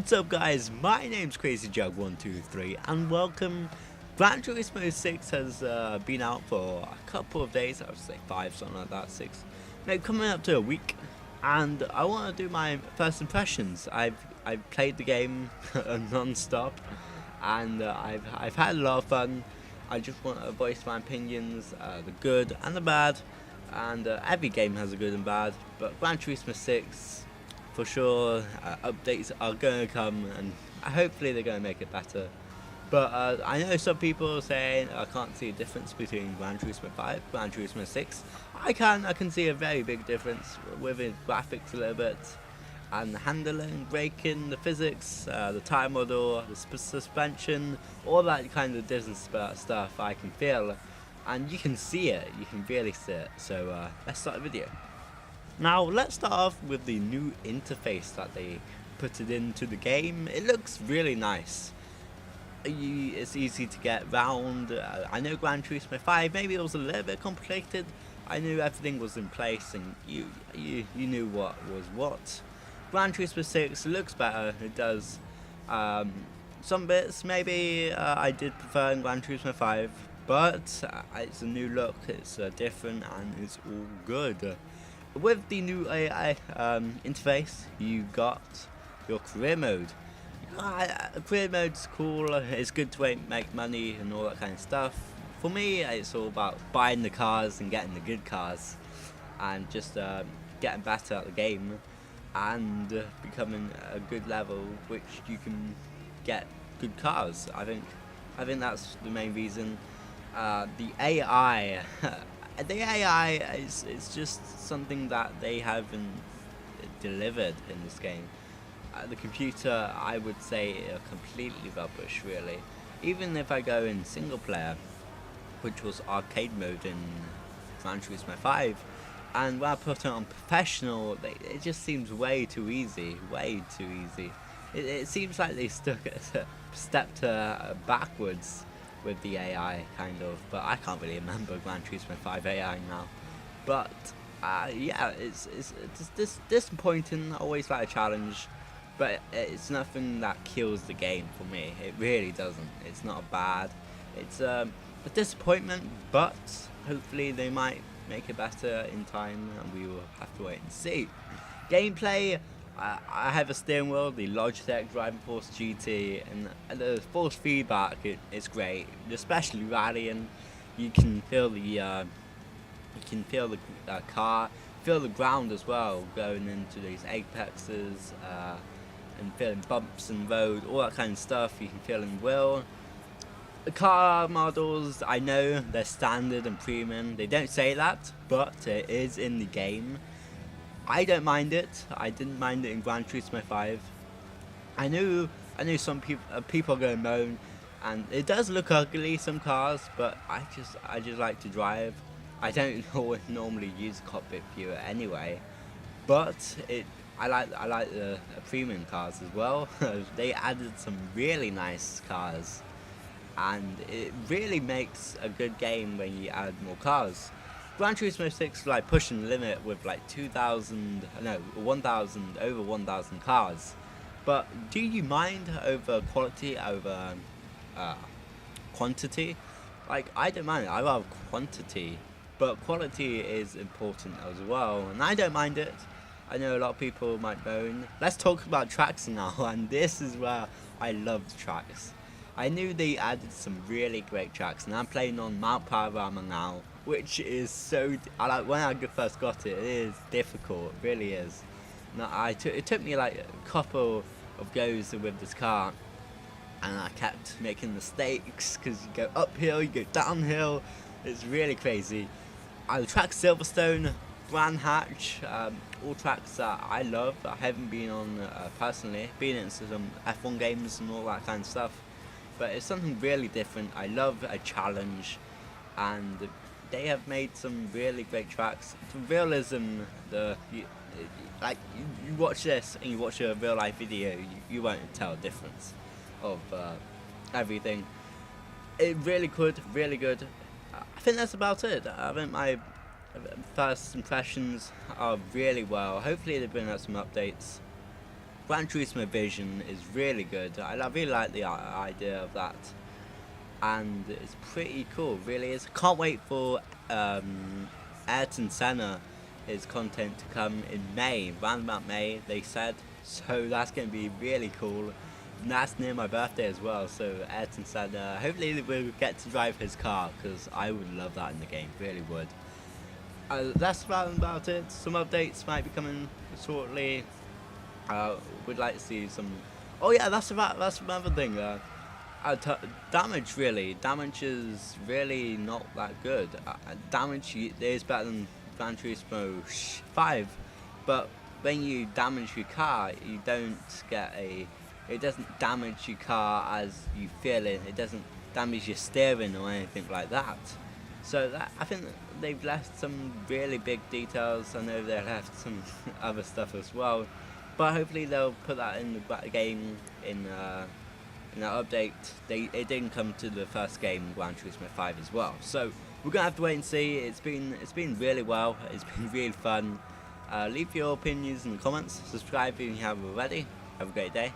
What's up guys, my name's CrazyJug123 and welcome. Gran Turismo 6 has been out for a couple of days, I would say 5, something like that, 6, maybe coming up to a week, and I want to do my first impressions. I've played the game non-stop and I've had a lot of fun. I just want to voice my opinions, the good and the bad, and every game has a good and bad, but Gran Turismo 6 for sure, updates are going to come and hopefully they're going to make it better. But I know some people are saying I can't see a difference between Gran Turismo 5 and Gran Turismo 6. I can see a very big difference with the graphics a little bit, and the handling, braking, the physics, the tire model, the suspension, all that kind of different stuff I can feel, and you can see it, you can really see it. So let's start the video. Now let's start off with the new interface that they put it into the game. It looks really nice. It's easy to get round. I know Gran Turismo 5 maybe it was a little bit complicated. I knew everything was in place and you knew what was what. Gran Turismo 6 looks better. It does. Some bits maybe I did prefer in Gran Turismo 5, but it's a new look. It's different and it's all good. With the new AI interface, you got your career mode. Career mode's cool, it's good to make money and all that kind of stuff. For me, it's all about buying the cars and getting the good cars, and just getting better at the game, and becoming a good level which you can get good cars. I think that's the main reason. The AI the AI is just something that they haven't delivered in this game. The computer, I would say, are completely rubbish, really. Even if I go in single player, which was arcade mode in Gran Turismo 5, and when I put it on professional, it just seems way too easy, It seems like they stepped backwards with the AI, kind of, but I can't really remember Gran Turismo 5 AI now. But yeah, it's disappointing. I always like a challenge, but it's nothing that kills the game for me. It really doesn't. It's not bad. It's a disappointment, but hopefully they might make it better in time, and we will have to wait and see. Gameplay. I have a steering wheel, the Logitech Driving Force GT, and the force feedback it's great, especially rallying. You can feel the car, feel the ground as well, going into these apexes, and feeling bumps in the road, all that kind of stuff. You can feel in the wheel. The car models, I know they're standard and premium. They don't say that, but it is in the game. I don't mind it. I didn't mind it in Gran Turismo 5. I knew some people are going to moan, and it does look ugly, some cars, but I just like to drive. I don't normally use cockpit viewer anyway, but I like the premium cars as well. They added some really nice cars, and it really makes a good game when you add more cars. Gran Turismo 6 like pushing the limit with like 1,000 over 1,000 cars. But do you mind over quality over quantity? Like, I don't mind it. I love quantity, but quality is important as well, and I don't mind it. I know a lot of people might moan. Let's talk about tracks now, and this is where I love the tracks. I knew they added some really great tracks, and I'm playing on Mount Panorama now, which is so. When I first got it, it is difficult, it really is. Now, it took me like a couple of goes with this car, and I kept making mistakes because you go uphill, you go downhill. It's really crazy. The track Silverstone, Grand Hatch, all tracks that I love. I haven't been on personally, been in some F1 games and all that kind of stuff. But it's something really different. I love a challenge, and they have made some really great tracks. The realism, you watch this and you watch a real life video, you won't tell the difference of everything. It really good. I think that's about it. I think my first impressions are really well. Hopefully they bring out some updates. Gran Turismo Vision is really good. I really like the idea of that, and it's pretty cool. Really is. Can't wait for Ayrton Senna, his content to come in May, around about May they said. So that's going to be really cool. And that's near my birthday as well. So Ayrton Senna, hopefully we'll get to drive his car, because I would love that in the game. Really would. That's about it. Some updates might be coming shortly. Would like to see some. Oh yeah, that's another thing. Damage is really not that good. Damage is better than Gran Turismo 5, but when you damage your car, you don't get it doesn't damage your car as you feel it. It doesn't damage your steering or anything like that. So I think they've left some really big details. I know they left some other stuff as well, but hopefully they'll put that in the game in that update. It didn't come to the first game, Gran Turismo 5 as well. So we're gonna have to wait and see. It's been really well. It's been really fun. Leave your opinions in the comments. Subscribe if you haven't already. Have a great day.